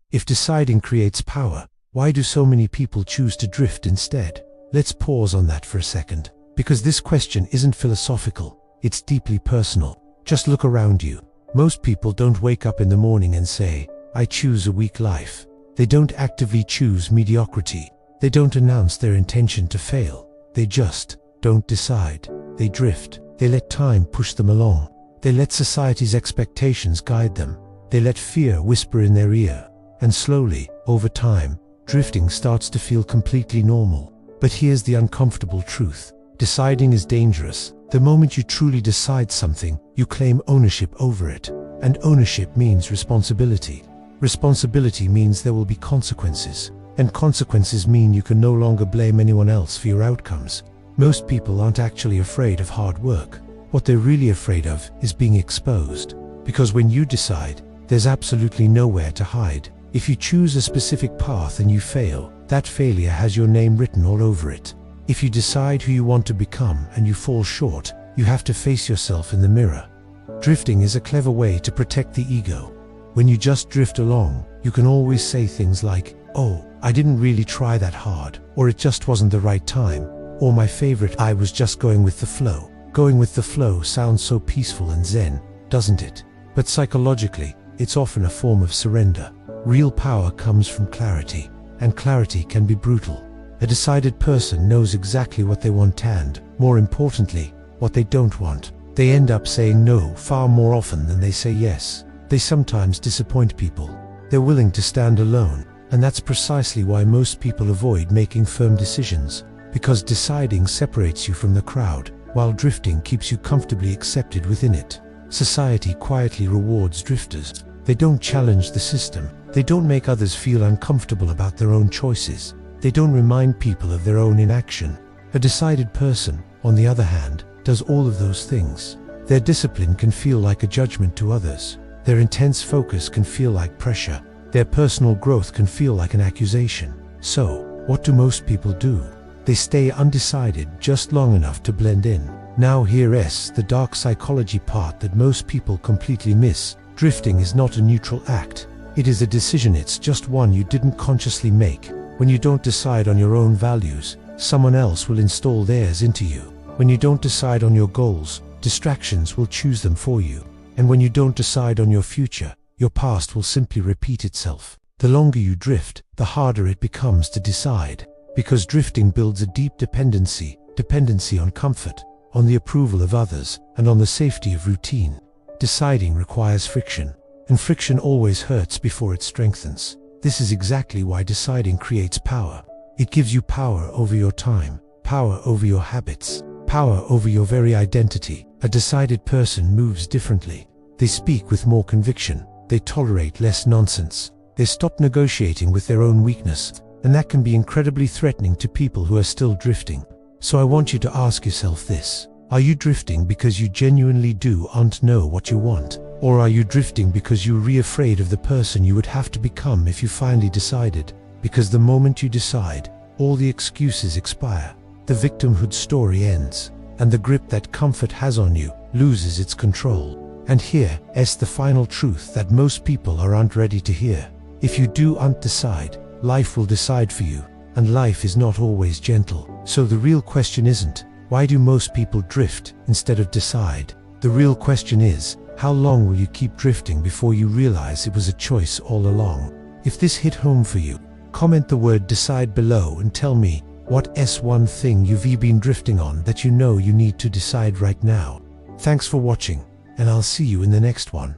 If deciding creates power, why do so many people choose to drift instead? Let's pause on that for a second, because this question isn't philosophical, it's deeply personal. Just look around you. Most people don't wake up in the morning and say, "I choose a weak life." They don't actively choose mediocrity. They don't announce their intention to fail. They just don't decide. They drift. They let time push them along. They let society's expectations guide them. They let fear whisper in their ear. And slowly, over time, drifting starts to feel completely normal. But here's the uncomfortable truth. Deciding is dangerous. The moment you truly decide something, you claim ownership over it. And ownership means responsibility. Responsibility means there will be consequences. And consequences mean you can no longer blame anyone else for your outcomes. Most people aren't actually afraid of hard work. What they're really afraid of is being exposed. Because when you decide, there's absolutely nowhere to hide. If you choose a specific path and you fail, that failure has your name written all over it. If you decide who you want to become and you fall short, you have to face yourself in the mirror. Drifting is a clever way to protect the ego. When you just drift along, you can always say things like, "Oh, I didn't really try that hard," or "It just wasn't the right time," or my favorite, "I was just going with the flow." Going with the flow sounds so peaceful and zen, doesn't it? But psychologically, it's often a form of surrender. Real power comes from clarity, and clarity can be brutal. A decided person knows exactly what they want and, more importantly, what they don't want. They end up saying no far more often than they say yes. They sometimes disappoint people. They're willing to stand alone, and that's precisely why most people avoid making firm decisions, because deciding separates you from the crowd, while drifting keeps you comfortably accepted within it. Society quietly rewards drifters. They don't challenge the system. They don't make others feel uncomfortable about their own choices. They don't remind people of their own inaction. A decided person, on the other hand, does all of those things. Their discipline can feel like a judgment to others. Their intense focus can feel like pressure. Their personal growth can feel like an accusation. So, what do most people do? They stay undecided just long enough to blend in. Now here's the dark psychology part that most people completely miss. Drifting is not a neutral act. It is a decision. It's just one you didn't consciously make. When you don't decide on your own values, someone else will install theirs into you. When you don't decide on your goals, distractions will choose them for you. And when you don't decide on your future, your past will simply repeat itself. The longer you drift, the harder it becomes to decide. Because drifting builds a deep dependency on comfort, on the approval of others, and on the safety of routine. Deciding requires friction, and friction always hurts before it strengthens. This is exactly why deciding creates power. It gives you power over your time, power over your habits, power over your very identity. A decided person moves differently. They speak with more conviction. They tolerate less nonsense. They stop negotiating with their own weakness. And that can be incredibly threatening to people who are still drifting. So I want you to ask yourself this. Are you drifting because you genuinely don't know what you want? Or are you drifting because you're afraid of the person you would have to become if you finally decided? Because the moment you decide, all the excuses expire. The victimhood story ends. And the grip that comfort has on you loses its control. And here's the final truth that most people aren't ready to hear. If you don't decide, life will decide for you, and life is not always gentle. So the real question isn't, why do most people drift instead of decide? The real question is, how long will you keep drifting before you realize it was a choice all along? If this hit home for you, comment the word decide below and tell me, what's one thing you've been drifting on that you know you need to decide right now? Thanks for watching, and I'll see you in the next one.